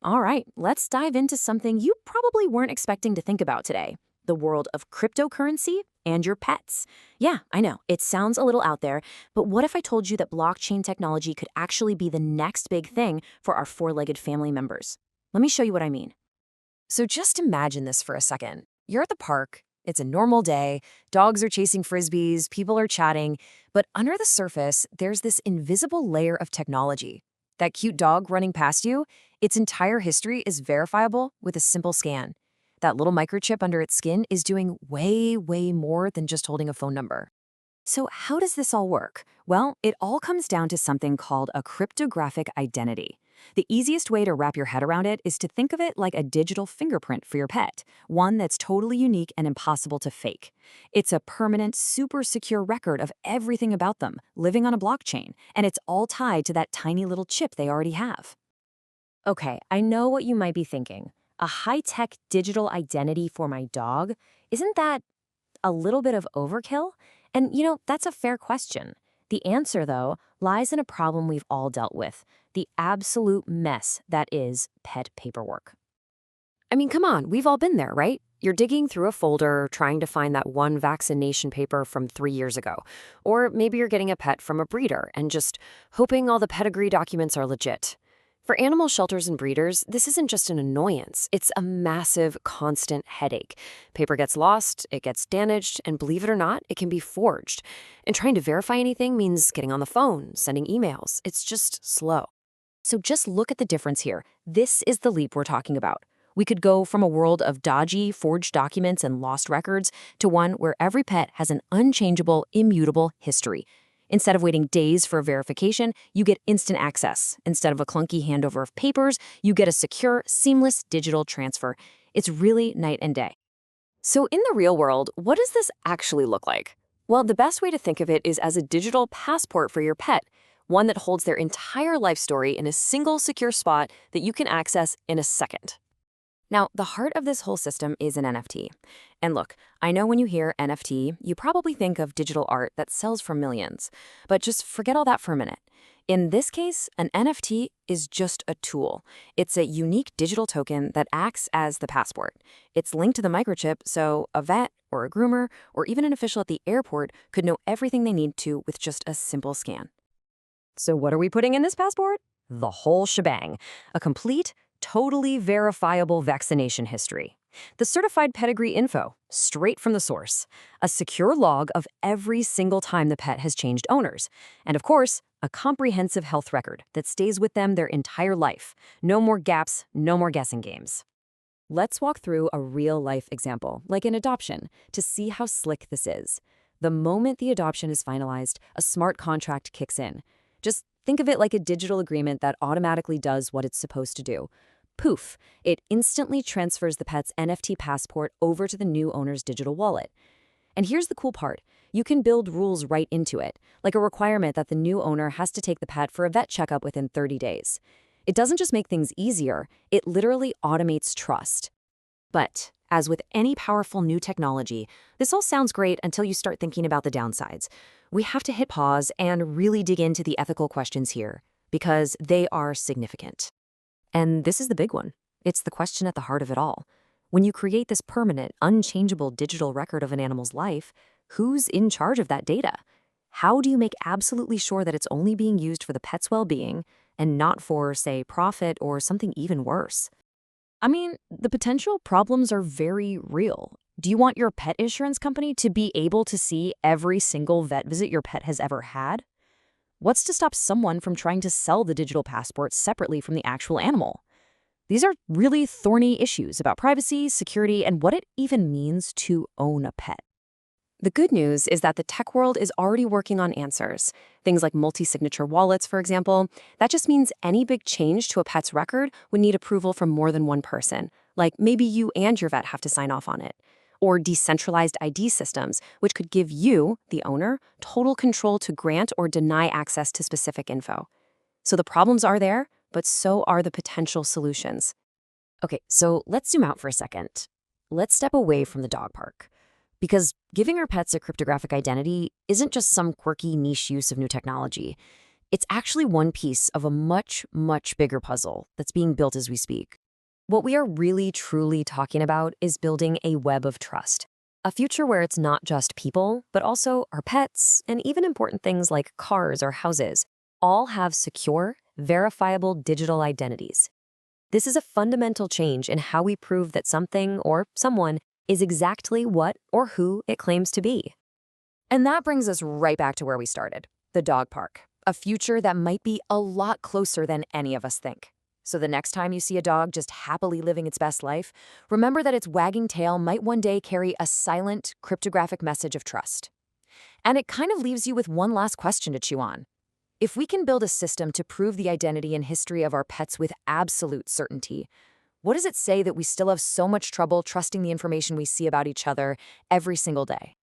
All right, let's dive into something you probably weren't expecting to think about today: the world of cryptocurrency and your pets. Yeah, I know, it sounds a little out there, but what if I told you that blockchain technology could actually be the next big thing for our four-legged family members? Let me show you what I mean. So just imagine this for a second. You're at the park, it's a normal day, dogs are chasing frisbees, people are chatting, but under the surface, there's this invisible layer of technology. That cute dog running past you, its entire history is verifiable with a simple scan. That little microchip under its skin is doing way, way more than just holding a phone number. So, how does this all work? Well, it all comes down to something called a cryptographic identity. The easiest way to wrap your head around it is to think of it like a digital fingerprint for your pet, one that's totally unique and impossible to fake. It's a permanent, super secure record of everything about them, living on a blockchain, and it's all tied to that tiny little chip they already have. Okay, I know what you might be thinking. A high-tech digital identity for my dog? Isn't that a little bit of overkill? And that's a fair question. The answer, though, lies in a problem we've all dealt with: the absolute mess that is pet paperwork. I mean, come on, we've all been there, right? You're digging through a folder trying to find that one vaccination paper from 3 years ago. Or maybe you're getting a pet from a breeder and just hoping all the pedigree documents are legit. For animal shelters and breeders, this isn't just an annoyance, it's a massive, constant headache. Paper gets lost, it gets damaged, and believe it or not, it can be forged. And trying to verify anything means getting on the phone, sending emails. It's just slow. So just look at the difference here. This is the leap we're talking about. We could go from a world of dodgy, forged documents and lost records to one where every pet has an unchangeable, immutable history. Instead of waiting days for verification, you get instant access. Instead of a clunky handover of papers, you get a secure, seamless digital transfer. It's really night and day. So in the real world, what does this actually look like? Well, the best way to think of it is as a digital passport for your pet, one that holds their entire life story in a single secure spot that you can access in a second. Now, the heart of this whole system is an NFT. And look, I know when you hear NFT, you probably think of digital art that sells for millions. But just forget all that for a minute. In this case, an NFT is just a tool. It's a unique digital token that acts as the passport. It's linked to the microchip, so a vet or a groomer or even an official at the airport could know everything they need to with just a simple scan. So what are we putting in this passport? The whole shebang. A complete, totally verifiable vaccination history. The certified pedigree info, straight from the source. A secure log of every single time the pet has changed owners. And of course, a comprehensive health record that stays with them their entire life. No more gaps, no more guessing games. Let's walk through a real-life example, like an adoption, to see how slick this is. The moment the adoption is finalized, a smart contract kicks in. Just think of it like a digital agreement that automatically does what it's supposed to do. Poof, it instantly transfers the pet's NFT passport over to the new owner's digital wallet. And here's the cool part. You can build rules right into it, like a requirement that the new owner has to take the pet for a vet checkup within 30 days. It doesn't just make things easier, it literally automates trust. But, as with any powerful new technology, this all sounds great until you start thinking about the downsides. We have to hit pause and really dig into the ethical questions here, because they are significant. And this is the big one. It's the question at the heart of it all. When you create this permanent, unchangeable digital record of an animal's life, who's in charge of that data? How do you make absolutely sure that it's only being used for the pet's well-being and not for, say, profit or something even worse? I mean, the potential problems are very real. Do you want your pet insurance company to be able to see every single vet visit your pet has ever had? What's to stop someone from trying to sell the digital passport separately from the actual animal? These are really thorny issues about privacy, security, and what it even means to own a pet. The good news is that the tech world is already working on answers. Things like multi-signature wallets, for example. That just means any big change to a pet's record would need approval from more than one person, like maybe you and your vet have to sign off on it. Or decentralized ID systems, which could give you, the owner, total control to grant or deny access to specific info. So the problems are there, but so are the potential solutions. Okay, so let's zoom out for a second. Let's step away from the dog park. Because giving our pets a cryptographic identity isn't just some quirky niche use of new technology. It's actually one piece of a much, much bigger puzzle that's being built as we speak. What we are really, truly talking about is building a web of trust. A future where it's not just people, but also our pets, and even important things like cars or houses, all have secure, verifiable digital identities. This is a fundamental change in how we prove that something or someone is exactly what or who it claims to be. And that brings us right back to where we started, the dog park, a future that might be a lot closer than any of us think. So the next time you see a dog just happily living its best life, remember that its wagging tail might one day carry a silent, cryptographic message of trust. And it kind of leaves you with one last question to chew on. If we can build a system to prove the identity and history of our pets with absolute certainty, what does it say that we still have so much trouble trusting the information we see about each other every single day?